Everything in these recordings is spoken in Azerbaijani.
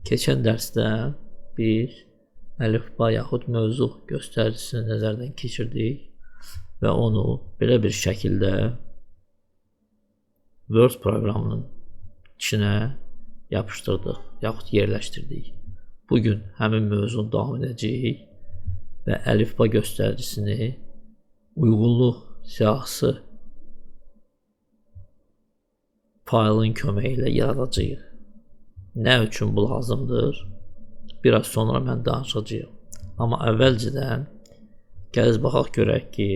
Keçən dərsdə biz əlifba yaxud mövzu göstəricisini nəzərdən keçirdik və onu belə bir şəkildə Word proqramının içinə yapışdırdıq yaxud yerləşdirdik. Bugün həmin mövzunu davam edəcəyik və əlifba göstəricisini uyğunluq siyahısı faylın köməyi ilə yaradacağıq. Nə üçün bu lazımdır? Biraz sonra mən danışacağım. Amma əvvəlcədən gəliz baxaq görək ki,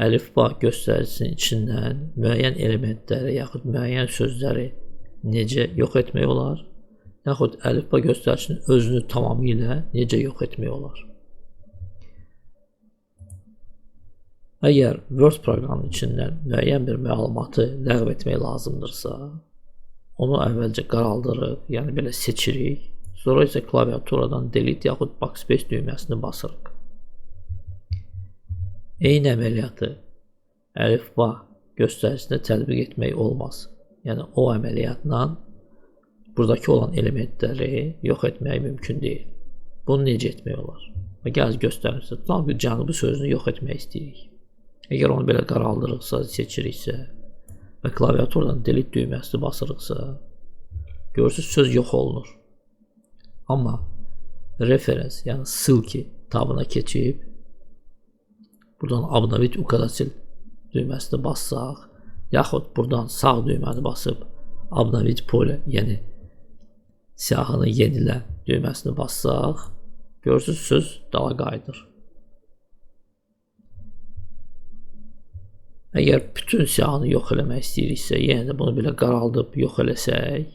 əlifba göstəricisinin içindən müəyyən elementləri yaxud müəyyən sözləri necə yox etmək olar? Yaxud əlifba göstəricisinin özünü tamamilə necə yox etmək olar? Əgər Word proqramının içindən müəyyən bir məlumatı ləğv etmək lazımdırsa, onu əvvəlcə qaraldırıq, yəni belə seçirik. Sonra isə klaviaturadan delete yaxud backspace düyməsini basırıq. Eyni əməliyyatı əlifba göstəricisində tətbiq etmək olmaz. Yəni o əməliyyatla buradakı olan elementləri yox etmək mümkün deyil. Bunu necə etmək olar? Gəl göstərirsə, tutalım ki, cənubi sözünü yox etmək istəyirik. Əgər onu belə qaraldırıqsa, seçiriksə və klaviaturadan delete düyməsini basırıqsa, görürsünüz söz yox olunur. Amma referens, yəni ссылки tabına keçib buradan обновить указатель düyməsini bassaq, yaxud buradan sağ düyməni basıb обновить поле, yəni siyahını yenilə düyməsini bassaq, görürsünüz söz dala qayıdır. Əgər bütün siyahını yox eləmək istəyiriksə, yenə də bunu belə qaraldıb yox eləsək,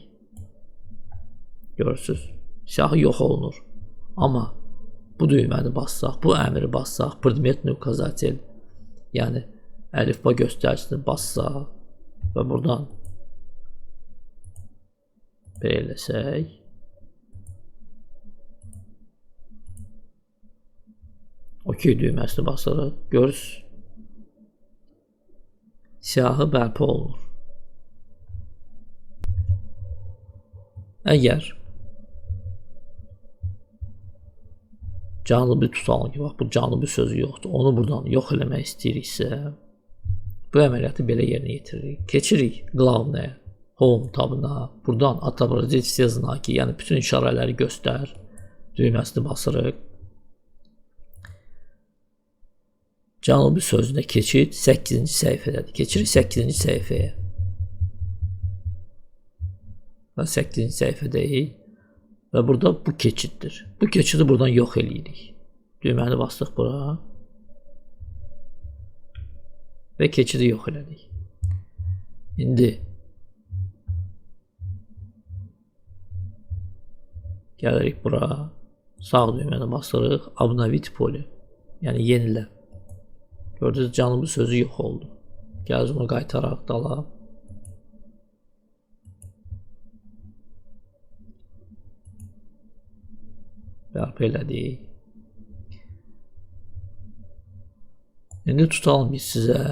görürsünüz, siyahı yox olunur. Amma bu düyməni bassaq, bu əmri bassaq, предметный указатель, yəni əlifba göstəricisini bassaq və buradan belə eləsək, OK düyməsini basarıq, görürsünüz, siyahı bərpa olunur. Əgər canlı bir tutalım ki, bax bu canlı bir sözü yoxdur, onu buradan yox eləmək istəyiriksə, bu əməliyyatı belə yerinə yetiririk. Keçirik Главное, Home tabına, buradan отобразить все знаки, yəni bütün işarələri göstər düyməsini basırıq. Canlı bir sözünə keçid 8-ci səhifədədir. Keçirik 8-ci səhifəyə. Və 8-ci səhifədəyik. Və burada bu keçiddir. Bu keçidi buradan yox eləyirik. Düyməni bastıq bura. Və keçidi yox elədik. İndi gəlirik bura. Sağ düyməni basırıq. Обновить поле. Yəni yenilə. Gördünüz, canlı sözü yox oldu. Gəl onu qaytaraq dala. Bərpa elədik. İndi tutalım biz sizə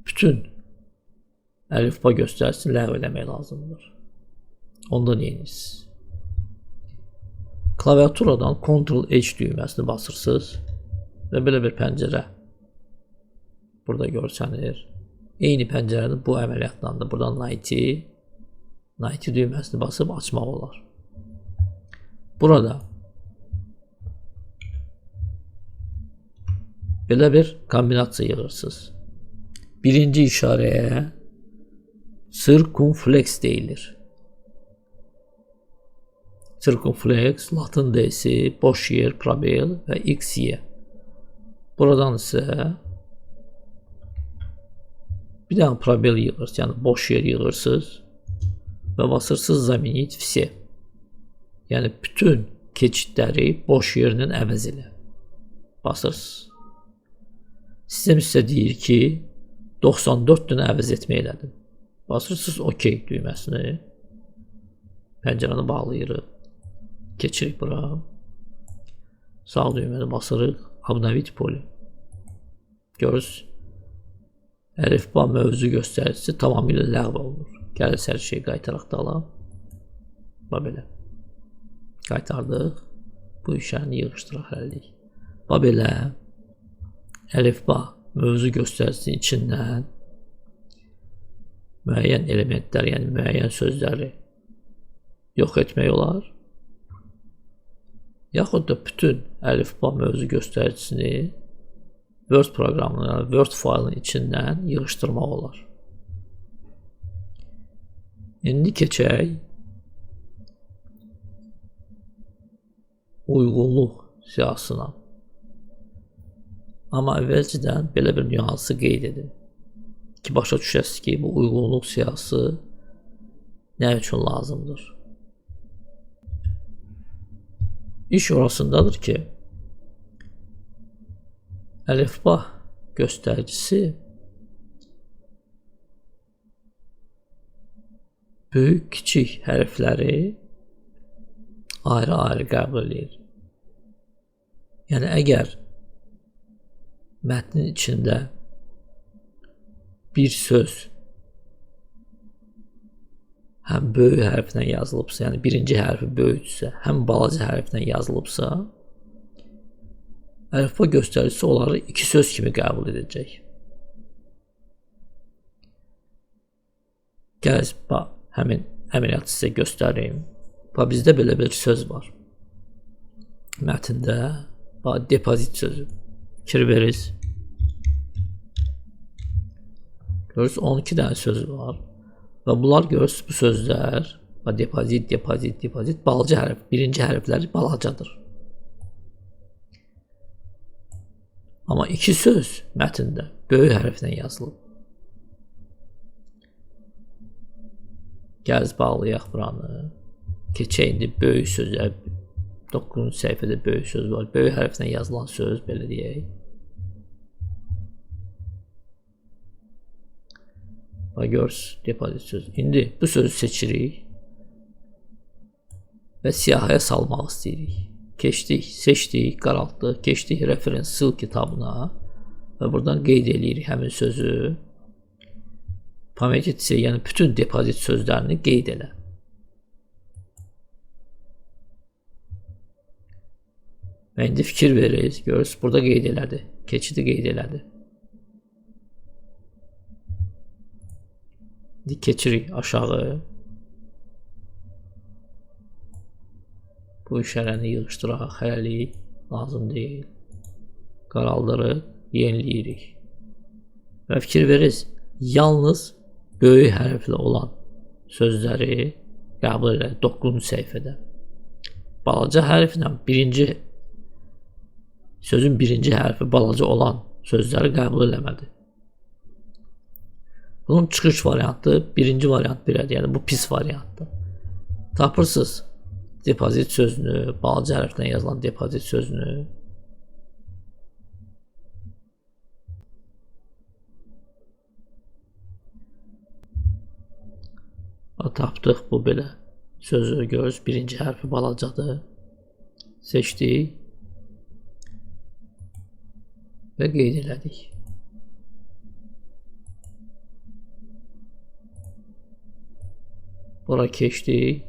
bütün əlifba göstərisini ləğv eləmək lazımdır. Onda neyiniz? Klaviaturadan Ctrl-H düyməsini basırsınız. Və belə bir pəncərə burada görsənir. Eyni pəncərəni bu əməliyyatdan da buradan Night düyməsini basıb açmaq olar. Burada belə bir kombinasiya yığırsınız. Birinci işarəyə circumflex deyilir. Circumflex, Latin D-si, boş yer, probel və XY. Buradan isə bir dənə probel yığırsınız, yəni boş yer yığırsınız və basırsınız заменить все. Yəni bütün keçidləri boş yerinin əvəz elə. Basırsınız. Sistem sizə deyir ki, 94 dənə əvəz etmək elədim. Basırsınız OK düyməsini. Pəncərəni bağlayırıq. Keçirik bura. Sağ düyməni basırıq. Обновить поле. Görürsünüz, əlifba mövzu göstəricisi tamamilə ləğv olunur. Gəlir hər şeyi qaytaraq da alam. Belə. Qaytardıq. Bu işarəni yığışdıraq həllik. Belə əlifba mövzu göstəricisinin içindən müəyyən elementlər, yəni müəyyən sözləri yox etmək olar. Yaxud da bütün əlifba mövzu göstəricisini Word proqramının, yəni Word faylının içindən yığışdırmaq olar. İndi keçək uyğunluq siyahısına. Amma əvvəlcədən belə bir nüansı qeyd edin ki, başa düşəsiniz ki, bu uyğunluq siyahısı nə üçün lazımdır? İş orasındadır ki, əlifba göstəricisi böyük, kiçik hərfləri ayrı-ayrı qəbul edir. Yəni, əgər mətnin içində bir söz həm böyük hərflə yazılıbsa, yəni birinci hərfi böyüksə, həm balaca hərflə yazılıbsa, əlifba göstəricisi onları iki söz kimi qəbul edəcək. Gəl, həmin əməliyyatı sizə göstərim. Bizdə belə bir söz var. Mətndə depozit sözü. Fikir verirsiniz. Görürsünüz, 12 dənə söz var. Və bunlar görürsünüz, bu sözlər depozit, balaca hərf, birinci hərfləri balacadır. Amma iki söz mətndə böyük hərflə yazılıb. Gəl bağlayaq buranı. Keçək indi böyük sözlər. 9-cu səhifədə böyük söz var. Böyük hərflə yazılan söz, belə deyək. Görürsünüz, depozit söz. İndi bu sözü seçirik və siyahıya salmaq istəyirik. Keçdik, seçdik, qaraltdıq, keçdik reference sil kitabına və buradan qeyd edirik həmin sözü. Pamet etsə, yəni bütün depozit sözlərini qeyd elə. Və indi fikir veririk, görürsünüz, burada qeyd elədi, keçidi qeyd elədi. İndi keçirik aşağı. Bu işarəni yığışdıraq, hələlik lazım deyil. Qaraldırıq, yeniləyirik. Və fikir verirsiniz, yalnız böyük hərflə olan sözləri qəbul edək 9-cu səhifədə. Balaca hərflə sözün birinci hərfi balaca olan sözləri qəbul eləmədi. Bunun çıxış variantı birinci variant belədir, yəni bu pis variantdır. Tapırsınız depozit sözünü, balaca hərflə yazılan depozit sözünü. Tapdıq bu belə sözü, görürsünüz, birinci hərfi balacadır. Seçdik və qeyd elədik. Bura keçdik.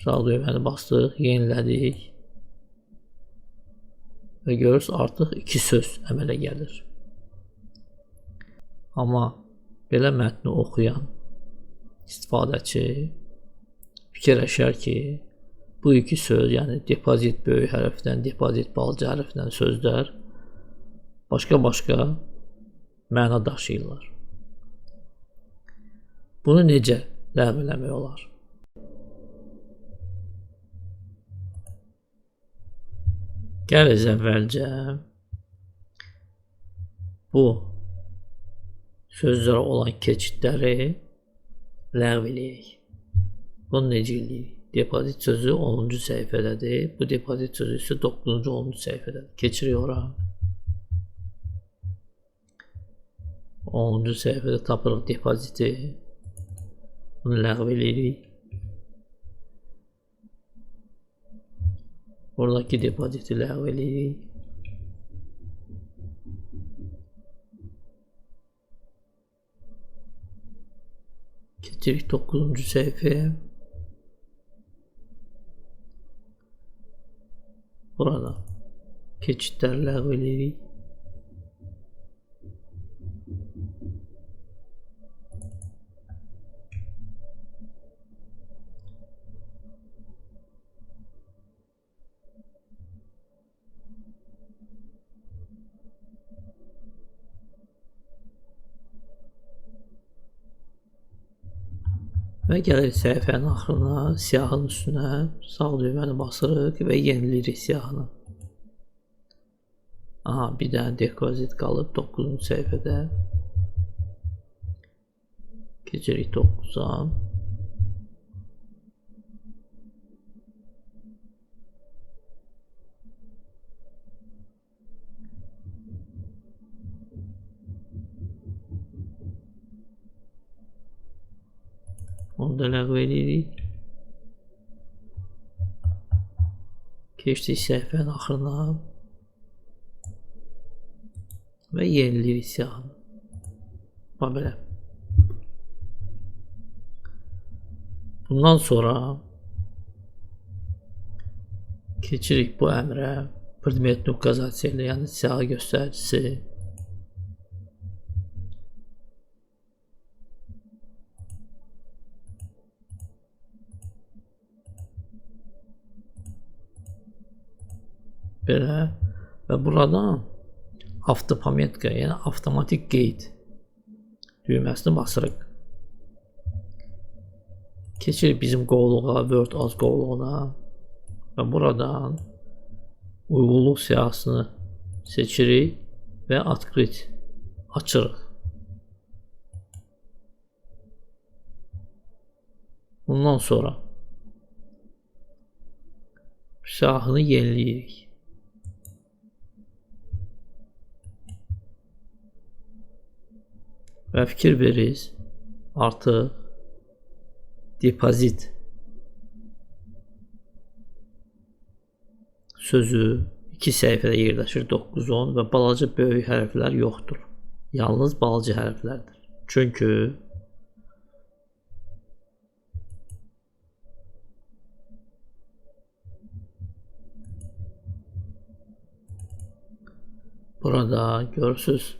Sağ düyməni bastıq, yenilədik. Və görürsünüz, artıq iki söz əmələ gəlir. Amma belə mətni oxuyan istifadəçi fikirləşər ki, bu iki söz, yəni depozit böyük hərfdən, depozit balaca hərfdən sözlər başqa-başqa məna daşıyırlar. Bunu necə ləğv eləmək olar? Gəliz əvvəlcə bu sözlərə olan keçidləri ləğv eləyək. Bunu necə eləyək? Depozit sözü 10-cu səhifədədir. Bu depozit sözü isə 9-cu 10-cu səhifədədir. Keçirik ora. 10-cu səhifədə tapırıq depoziti. Bunu ləğv eləyirik. Oradakı depoziti ləğv eləyirik. Keçirik 9-cu səhifəyə. Burada keçidləri ləğv edirik. Və gəlirik səhifənin axırına, siyahının üstünə sağ düyməni basırıq və yeniləyirik siyahını. Aha, bir dənə depozit qalıb 9-cu səhifədə. Keçirik 9-a. Onu da ləğv edirik. Keçdik səhifənin axırına və yeniləyirik siyahını. Bax belə. Bundan sonra keçirik bu əmrə. Predmet uqazasiya ilə, yəni siyahı göstəricisi. Belə və buradan avtopometka, yəni avtomatik qeyd düyməsini basırıq. Keçirik bizim qovluğa, Word az qovluğuna və buradan uyğunluq siyahısını seçirik və Открыть açırıq. Bundan sonra siyahını yeniləyirik. Və fikir veririz, artıq depozit sözü 2 səhifədə yerləşir, 9-10 və balaca böyük hərflər yoxdur. Yalnız balaca hərflərdir. Çünki burada görürsünüz,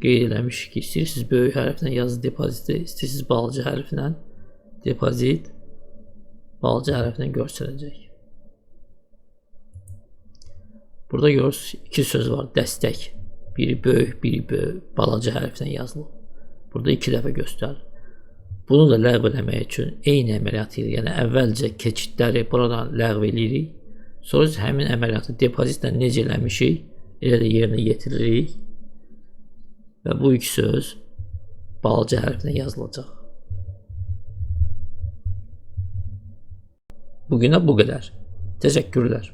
qeyd eləmişik ki, istəyirsiniz böyük hərflə yazı depoziti, istəyirsiniz balaca hərflə depozit, balaca hərflə göstərəcək. Burada görürsünüz 2 söz var, dəstək. Biri böyük, biri balaca hərflə yazılıb. Burada 2 dəfə göstərir. Bunu da ləğv eləmək üçün eyni əməliyyatı ilə, yəni əvvəlcə keçidləri buradan ləğv edirik. Sonra həmin əməliyyatı depozitlə necə eləmişik, elə də yerinə yetiririk. Və bu 2 söz balaca hərflə yazılacaq. Bugünə bu qədər. Təşəkkürlər.